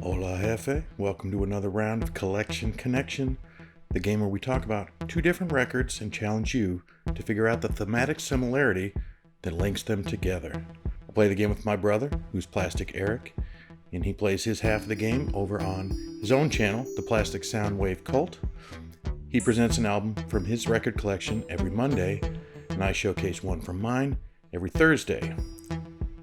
Hola Jefe, welcome to another round of Collection Connection, the game where we talk about two different records and challenge you to figure out the thematic similarity that links them together. I play the game with my brother, who's Plastic Eric, and he plays his half of the game over on his own channel, the Plastic Soundwave Cult. He presents an album from his record collection every Monday, and I showcase one from mine every Thursday.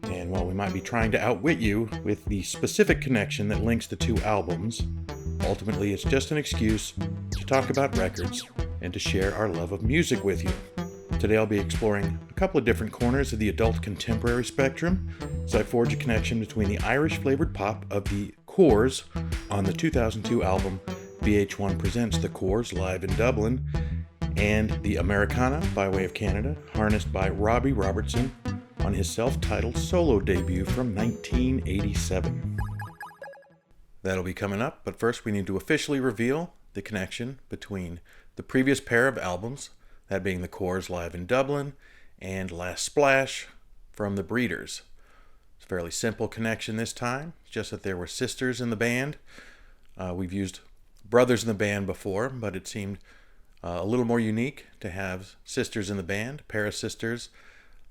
And while we might be trying to outwit you with the specific connection that links the two albums, ultimately it's just an excuse to talk about records and to share our love of music with you. Today I'll be exploring a couple of different corners of the adult contemporary spectrum as I forge a connection between the Irish-flavored pop of the Corrs on the 2002 album VH1 Presents The Corrs Live in Dublin and the Americana by way of Canada, harnessed by Robbie Robertson on his self-titled solo debut from 1987. That'll be coming up, but first we need to officially reveal the connection between the previous pair of albums, that being the Corrs Live in Dublin and Last Splash from the Breeders. It's a fairly simple connection this time, it's just that there were sisters in the band. We've used brothers in the band before, but it seemed a little more unique to have sisters in the band, a pair of sisters,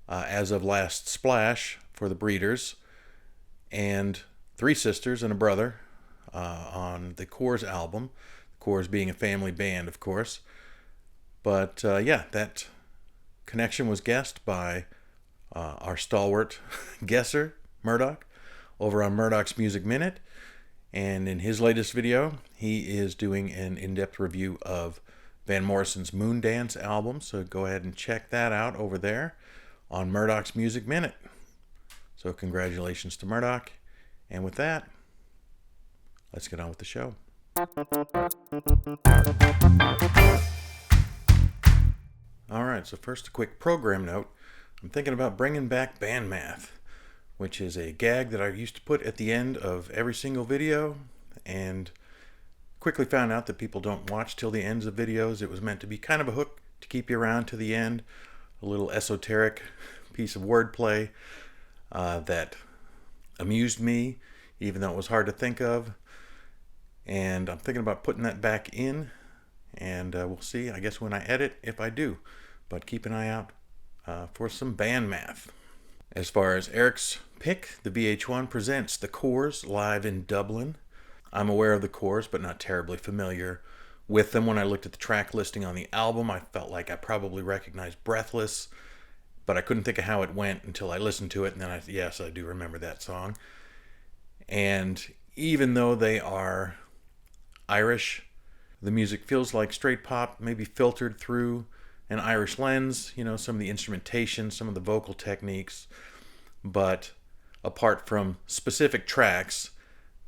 as of Last Splash for the Breeders, and three sisters and a brother on the Corrs album. The Corrs being a family band, of course. But that connection was guessed by our stalwart guesser, Murdoch, over on Murdoch's Music Minute. And in his latest video, he is doing an in-depth review of Van Morrison's Moondance album. So go ahead and check that out over there on Murdoch's Music Minute. So congratulations to Murdoch. And with that, let's get on with the show. Alright, so first a quick program note. I'm thinking about bringing back band math, which is a gag that I used to put at the end of every single video, and quickly found out that people don't watch till the ends of videos. It was meant to be kind of a hook to keep you around to the end. A little esoteric piece of wordplay that amused me, even though it was hard to think of. And I'm thinking about putting that back in, and we'll see, I guess, when I edit, if I do. But keep an eye out for some band math. As far as Eric's pick, the VH1 presents The Corrs Live in Dublin. I'm aware of the Corrs, but not terribly familiar with them. When I looked at the track listing on the album, I felt like I probably recognized Breathless, but I couldn't think of how it went until I listened to it, and then I do remember that song. And even though they are Irish, the music feels like straight pop, maybe filtered through an Irish lens, some of the instrumentation, some of the vocal techniques, but apart from specific tracks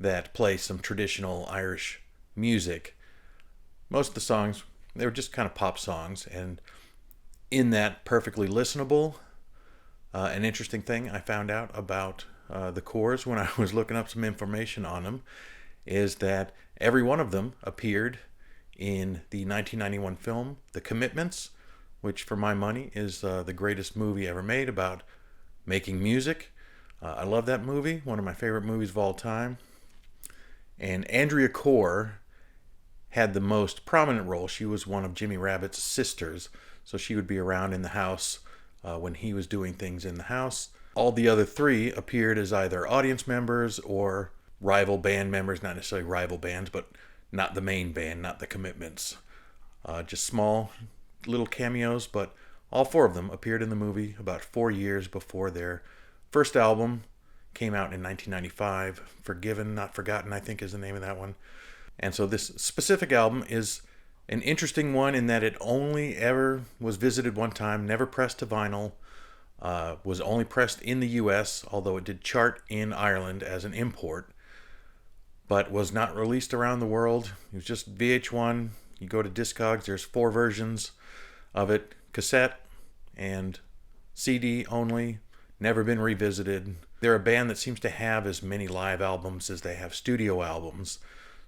that play some traditional Irish music, most of the songs, they were just kind of pop songs, and in that, perfectly listenable. An interesting thing I found out about the Corrs when I was looking up some information on them is that every one of them appeared in the 1991 film The Commitments, which for my money is the greatest movie ever made about making music. I love that movie, one of my favorite movies of all time. And Andrea Corr had the most prominent role. She was one of Jimmy Rabbit's sisters, so she would be around in the house when he was doing things in the house. All the other three appeared as either audience members or rival band members, not necessarily rival bands, but not the main band, not the Commitments. Just small little cameos, but all four of them appeared in the movie about 4 years before their first album came out in 1995. Forgiven, Not Forgotten, I think is the name of that one. And so this specific album is an interesting one in that it only ever was visited one time, never pressed to vinyl, was only pressed in the US, although it did chart in Ireland as an import, but was not released around the world. It was just VH1. You go to Discogs, there's 4 versions of it, cassette and CD only, never been revisited. They're a band that seems to have as many live albums as they have studio albums,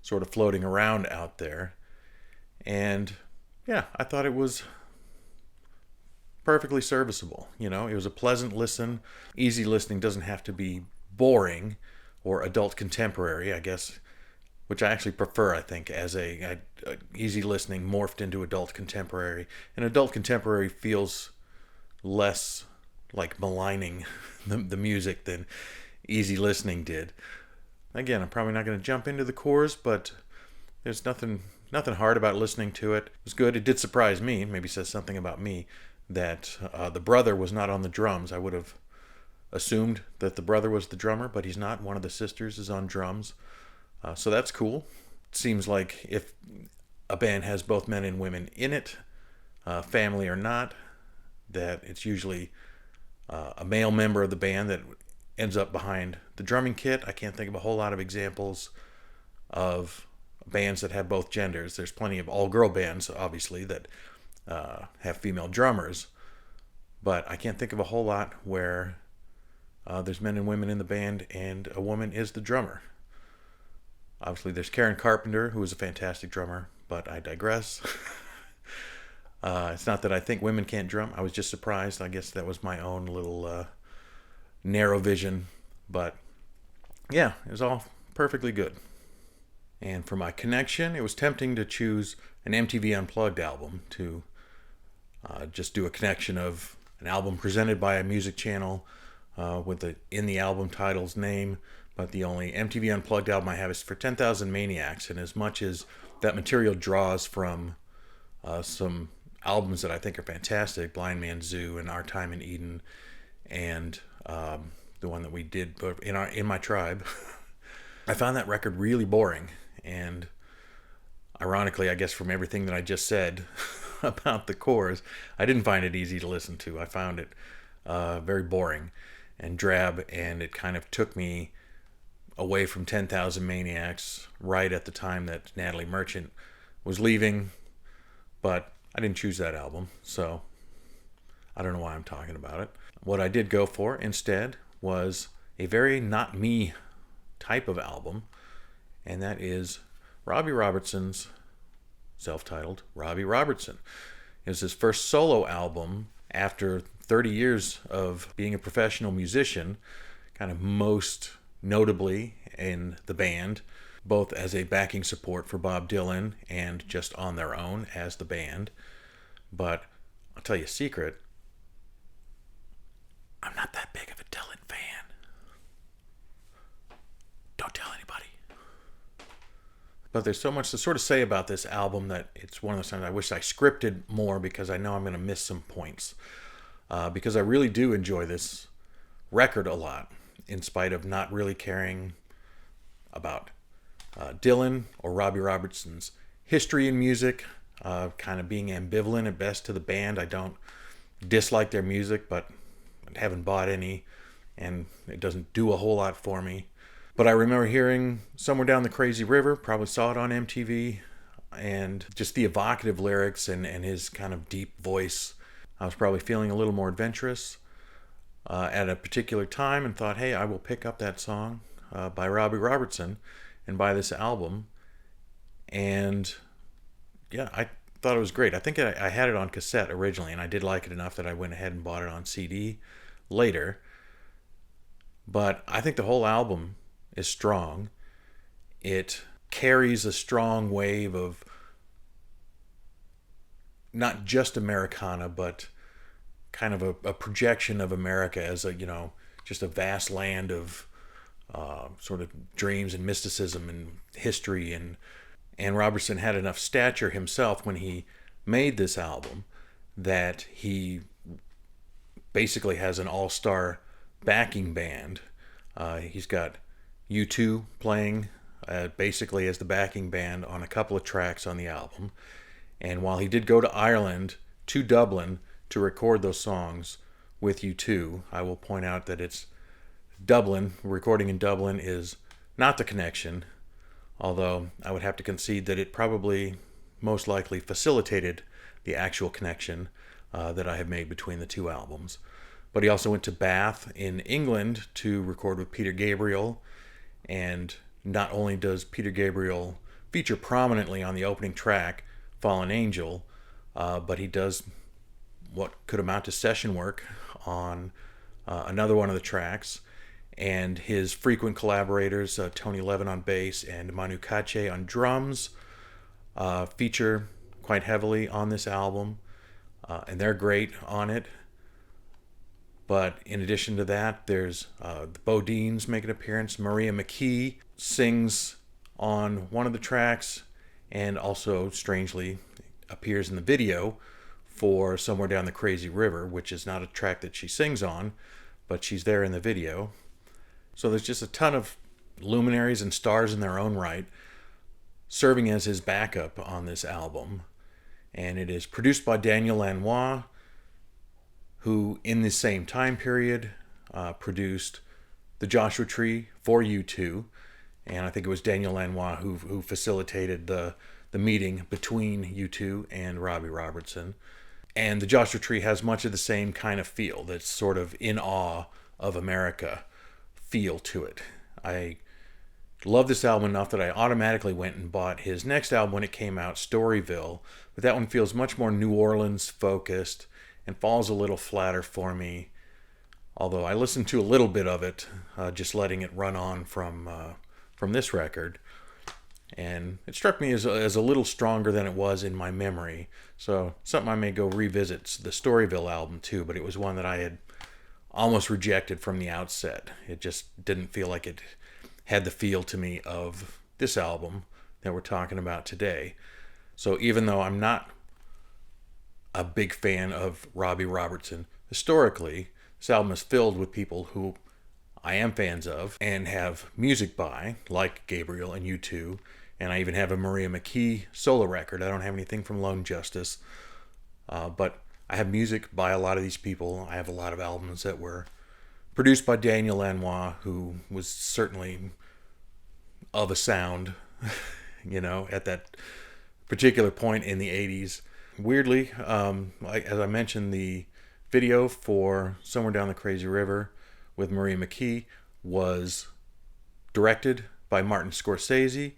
sort of floating around out there. And yeah, I thought it was perfectly serviceable. It was a pleasant listen. Easy listening, doesn't have to be boring or adult contemporary, I guess, which I actually prefer, I think, as a easy listening morphed into adult contemporary. And adult contemporary feels less like maligning the music than easy listening did. Again, I'm probably not going to jump into the chorus, but there's nothing hard about listening to it. It was good. It did surprise me, maybe says something about me, that the brother was not on the drums. I would have assumed that the brother was the drummer, but he's not. One of the sisters is on drums. So that's cool. It seems like if a band has both men and women in it, family or not, that it's usually a male member of the band that ends up behind the drumming kit. I can't think of a whole lot of examples of bands that have both genders. There's plenty of all-girl bands, obviously, that have female drummers, but I can't think of a whole lot where there's men and women in the band and a woman is the drummer. Obviously, there's Karen Carpenter, who is a fantastic drummer, but I digress. It's not that I think women can't drum. I was just surprised. I guess that was my own little narrow vision. But yeah, it was all perfectly good. And for my connection, it was tempting to choose an MTV Unplugged album to just do a connection of an album presented by a music channel with the in the album title's name. But the only MTV Unplugged album I have is for 10,000 Maniacs. And as much as that material draws from some albums that I think are fantastic, Blind Man's Zoo and Our Time in Eden, and the one that we did in my tribe, I found that record really boring. And ironically, I guess from everything that I just said about the chorus, I didn't find it easy to listen to. I found it very boring and drab, and it kind of took me away from 10,000 Maniacs right at the time that Natalie Merchant was leaving. But I didn't choose that album, so I don't know why I'm talking about it. What I did go for instead was a very not me type of album, and that is Robbie Robertson's self-titled Robbie Robertson. It was his first solo album after 30 years of being a professional musician, kind of most notably in the band, both as a backing support for Bob Dylan and just on their own as the band. But I'll tell you a secret, I'm not that big of a Dylan fan. Don't tell anybody. But there's so much to sort of say about this album that it's one of those times I wish I scripted more, because I know I'm going to miss some points. Because I really do enjoy this record a lot, in spite of not really caring about Dylan or Robbie Robertson's history in music, kind of being ambivalent at best to the band. I don't dislike their music, but I haven't bought any, and it doesn't do a whole lot for me. But I remember hearing Somewhere Down the Crazy River, probably saw it on MTV, and just the evocative lyrics and his kind of deep voice. I was probably feeling a little more adventurous at a particular time, and thought, hey, I will pick up that song by Robbie Robertson and buy this album. And yeah, I thought it was great. I think I had it on cassette originally, and I did like it enough that I went ahead and bought it on CD later. But I think the whole album is strong. It carries a strong wave of not just Americana, but kind of a projection of America as a, just a vast land of sort of dreams and mysticism and history. And Robertson had enough stature himself when he made this album that he basically has an all-star backing band. He's got U2 playing basically as the backing band on a couple of tracks on the album. And while he did go to Ireland, to Dublin, to record those songs with U2, I will point out that it's Dublin. Recording in Dublin is not the connection, although I would have to concede that it probably most likely facilitated the actual connection that I have made between the two albums. But he also went to Bath in England to record with Peter Gabriel, and not only does Peter Gabriel feature prominently on the opening track, Fallen Angel, but he does what could amount to session work on another one of the tracks. and his frequent collaborators, Tony Levin on bass and Manu Katché on drums, feature quite heavily on this album, and they're great on it. But in addition to that, there's the Bodines make an appearance. Maria McKee sings on one of the tracks, and also, strangely, appears in the video for Somewhere Down the Crazy River, which is not a track that she sings on, but she's there in the video. So there's just a ton of luminaries and stars in their own right serving as his backup on this album. And it is produced by Daniel Lanois, who in the same time period produced The Joshua Tree for U2. And I think it was Daniel Lanois who facilitated the meeting between U2 and Robbie Robertson. And The Joshua Tree has much of the same kind of feel, that's sort of in awe of America feel to it. I love this album enough that I automatically went and bought his next album when it came out, Storyville. But that one feels much more New Orleans focused and falls a little flatter for me. Although I listened to a little bit of it, just letting it run on from this record. And it struck me as a little stronger than it was in my memory. So something I may go revisit, the Storyville album too, but it was one that I had almost rejected from the outset. It just didn't feel like it had the feel to me of this album that we're talking about today. So even though I'm not a big fan of Robbie Robertson historically, this album is filled with people who I am fans of and have music by, like Gabriel and U2, and I even have a Maria McKee solo record. I don't have anything from Lone Justice, but I have music by a lot of these people. I have a lot of albums that were produced by Daniel Lanois, who was certainly of a sound, at that particular point in the 80s. Weirdly, as I mentioned, the video for Somewhere Down the Crazy River with Maria McKee was directed by Martin Scorsese,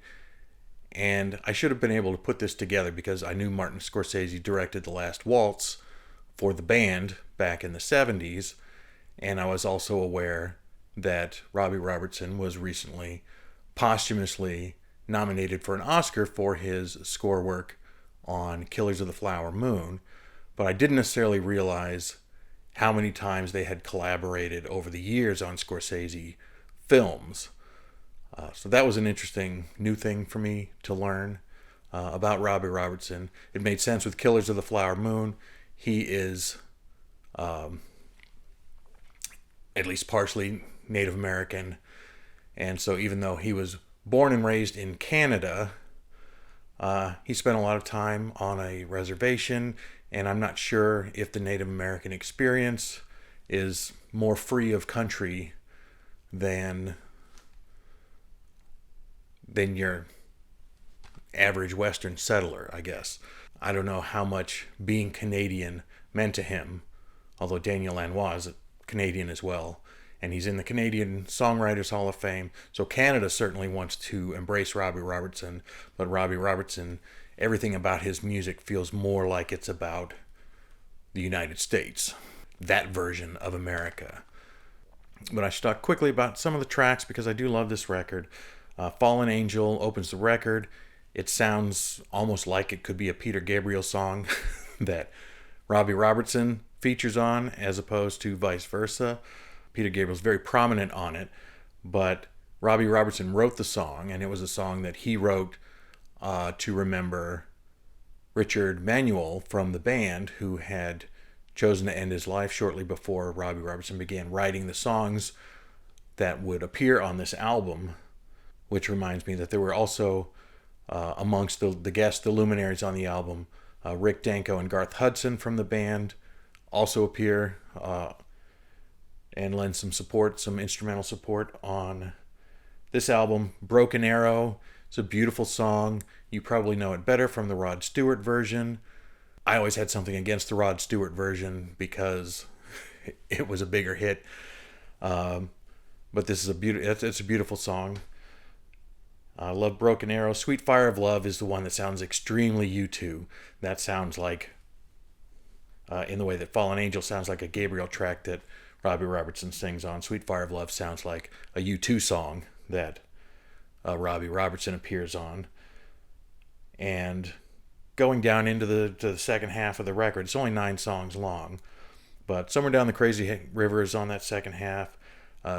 and I should have been able to put this together because I knew Martin Scorsese directed The Last Waltz for the band back in the 70s, and I was also aware that Robbie Robertson was recently posthumously nominated for an Oscar for his score work on Killers of the Flower Moon, but I didn't necessarily realize how many times they had collaborated over the years on Scorsese films. So that was an interesting new thing for me to learn about Robbie Robertson. It made sense with Killers of the Flower Moon. He is at least partially Native American, and so even though he was born and raised in Canada, he spent a lot of time on a reservation, and I'm not sure if the Native American experience is more free of country than your average Western settler, I guess. I don't know how much being Canadian meant to him, although Daniel Lanois is a Canadian as well, and he's in the Canadian Songwriters Hall of Fame, so Canada certainly wants to embrace Robbie Robertson, but Robbie Robertson, everything about his music feels more like it's about the United States, that version of America. But I should talk quickly about some of the tracks because I do love this record. Fallen Angel opens the record. It sounds almost like it could be a Peter Gabriel song that Robbie Robertson features on, as opposed to vice versa. Peter Gabriel's very prominent on it, but Robbie Robertson wrote the song, and it was a song that he wrote to remember Richard Manuel from the band, who had chosen to end his life shortly before Robbie Robertson began writing the songs that would appear on this album, which reminds me that there were also amongst the guests, the luminaries on the album, Rick Danko and Garth Hudson from the band also appear and lend some support, some instrumental support on this album. Broken Arrow, it's a beautiful song. You probably know it better from the Rod Stewart version. I always had something against the Rod Stewart version because it was a bigger hit. But this is it's a beautiful song. I love Broken Arrow. Sweet Fire of Love is the one that sounds extremely U2. That sounds like, in the way that Fallen Angel sounds like a Gabriel track that Robbie Robertson sings on. Sweet Fire of Love sounds like a U2 song that Robbie Robertson appears on. And going down into the second half of the record, it's only 9 songs long, but Somewhere Down the Crazy River is on that second half.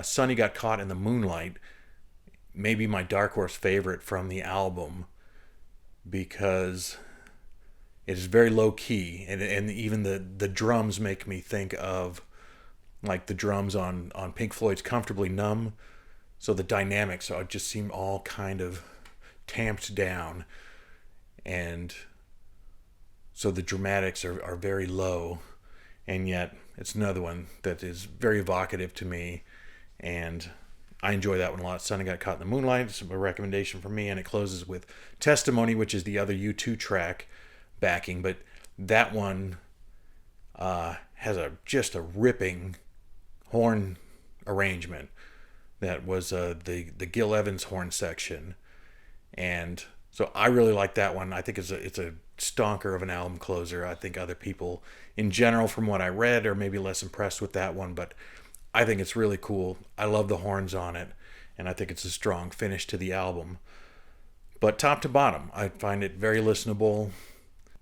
Sonny Got Caught in the Moonlight, maybe my dark horse favorite from the album, because it is very low key, and even the drums make me think of like the drums on Pink Floyd's Comfortably Numb. So the dynamics just seem all kind of tamped down, and so the dramatics are very low, and yet it's another one that is very evocative to me, and I enjoy that one a lot. Sonny Got Caught in the Moonlight is a recommendation from me, and it closes with Testimony, which is the other U2 track backing, but that one has just a ripping horn arrangement. That was the Gil Evans horn section, and so I really like that one. I think it's a stonker of an album closer. I think other people in general, from what I read, are maybe less impressed with that one, but I think it's really cool. I love the horns on it, and I think it's a strong finish to the album. But top to bottom, I find it very listenable.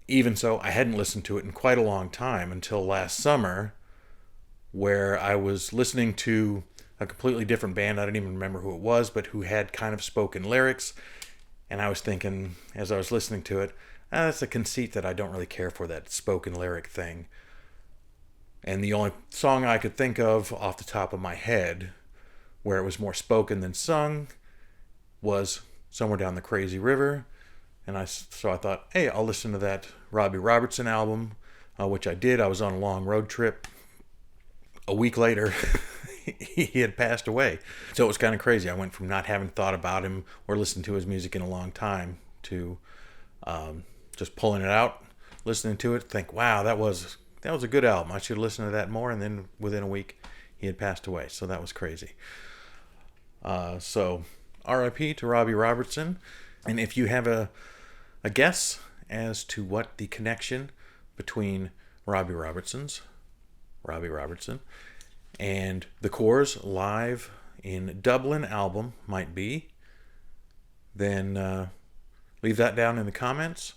Even so, I hadn't listened to it in quite a long time until last summer, where I was listening to a completely different band. I don't even remember who it was, but who had kind of spoken lyrics. And I was thinking, as I was listening to it, that's a conceit that I don't really care for, that spoken lyric thing. And the only song I could think of off the top of my head where it was more spoken than sung was Somewhere Down the Crazy River. And so I thought, hey, I'll listen to that Robbie Robertson album, which I did. I was on a long road trip. A week later, he had passed away. So it was kind of crazy. I went from not having thought about him or listened to his music in a long time to just pulling it out, listening to it, think, wow, that was a good album. I should listen to that more. And then within a week, he had passed away. So that was crazy. So RIP to Robbie Robertson. And if you have a guess as to what the connection between Robbie Robertson and the Corrs' live in Dublin album might be, then leave that down in the comments.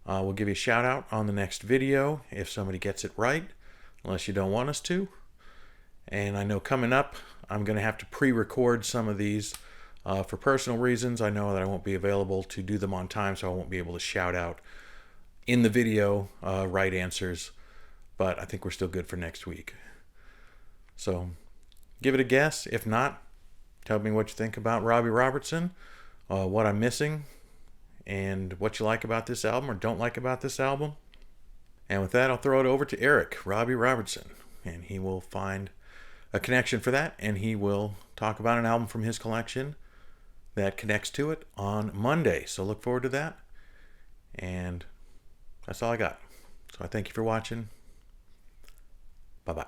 We'll give you a shout out on the next video if somebody gets it right, unless you don't want us to. And I know coming up, I'm going to have to pre-record some of these for personal reasons. I know that I won't be available to do them on time, so I won't be able to shout out in the video right answers, but I think we're still good for next week. So give it a guess. If not, tell me what you think about Robbie Robertson, what I'm missing, and what you like about this album or don't like about this album. And with that, I'll throw it over to Eric, Robbie Robertson, and he will find a connection for that, and he will talk about an album from his collection that connects to it on Monday. So look forward to that. And that's all I got. So I thank you for watching. Bye-bye.